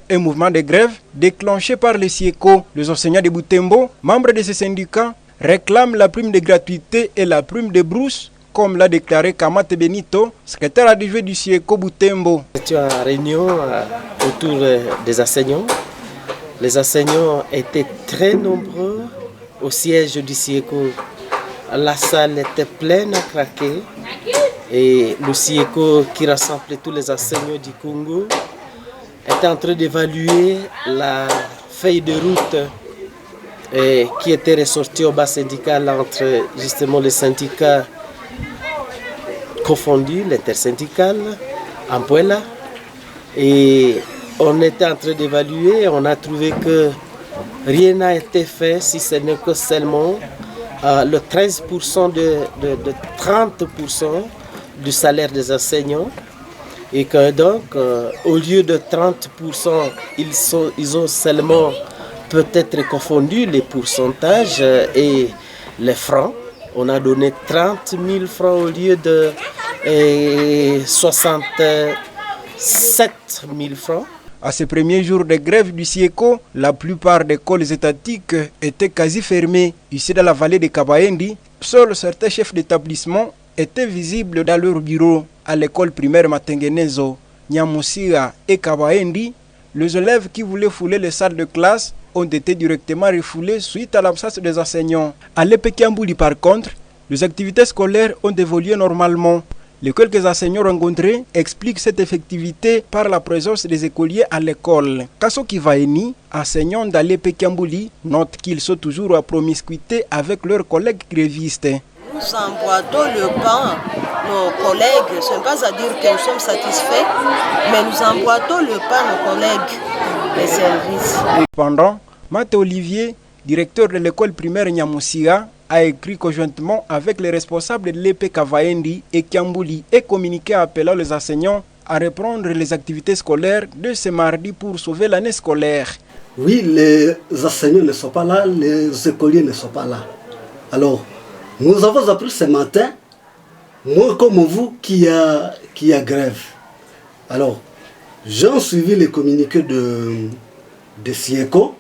Un mouvement de grève déclenché par les SIECO. Les enseignants de Butembo, membres de ces syndicats, réclament la prime de gratuité et la prime de brousse, comme l'a déclaré Kamate Benito, secrétaire adjoint du SIECO Butembo. C'était une réunion autour des enseignants. Les enseignants étaient très nombreux au siège du SIECO. La salle était pleine à craquer et le SIECO qui rassemblait tous les enseignants du Congo était en train d'évaluer la feuille de route qui était ressortie au bas syndical entre justement les syndicats confondus, l'intersyndical, Ampuela. Et on était en train d'évaluer, on a trouvé que rien n'a été fait si ce n'est que seulement le 13% de 30% du salaire des enseignants. Et que donc, au lieu de 30%, ils ont seulement peut-être confondu les pourcentages et les francs. On a donné 30 000 francs au lieu de 67 000 francs. À ces premiers jours de grève du SIECO, la plupart des écoles étatiques étaient quasi fermées. Ici dans la vallée de Kabaendi, seuls certains chefs d'établissement étaient visibles dans leur bureau. À l'école primaire Matengenezo, Nyamusiga et Kabaendi, les élèves qui voulaient fouler les salles de classe ont été directement refoulés suite à l'absence des enseignants. À l'Epekiambouli par contre, les activités scolaires ont évolué normalement. Les quelques enseignants rencontrés expliquent cette effectivité par la présence des écoliers à l'école. Kasoki Vaeni, enseignant dans l'Epekiambouli, note qu'ils sont toujours à promiscuité avec leurs collègues grévistes. Nous emboîtons le pas, nos collègues, ce n'est pas à dire que nous sommes satisfaits, mais nous emboîtons le pas, nos collègues, les services. Cependant, Mate Olivier, directeur de l'école primaire Nyamusiga, a écrit conjointement avec les responsables de l'EP Kavaendi et Kiambouli et communiqué appelant les enseignants à reprendre les activités scolaires de ce mardi pour sauver l'année scolaire. Oui, les enseignants ne sont pas là, les écoliers ne sont pas là. Alors, nous avons appris ce matin, moi comme vous, qu'il y a grève. Alors, j'ai suivi les communiqués de SIECO.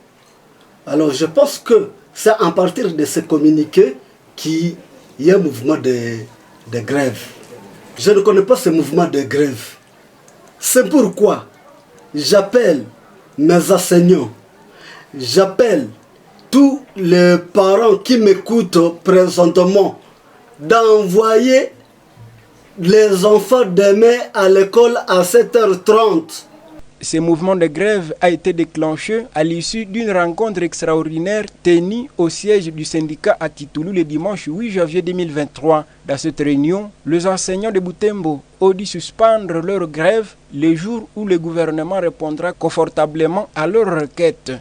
Alors, je pense que c'est à partir de ces communiqués qu'il y a un mouvement de grève. Je ne connais pas ce mouvement de grève. C'est pourquoi j'appelle mes enseignants, j'appelle tous les parents qui m'écoutent présentement d'envoyer les enfants demain à l'école à 7h30. Ce mouvement de grève a été déclenché à l'issue d'une rencontre extraordinaire tenue au siège du syndicat à Kitoulou le dimanche 8 janvier 2023. Dans cette réunion, les enseignants de Butembo ont dû suspendre leur grève les jours où le gouvernement répondra confortablement à leurs requêtes.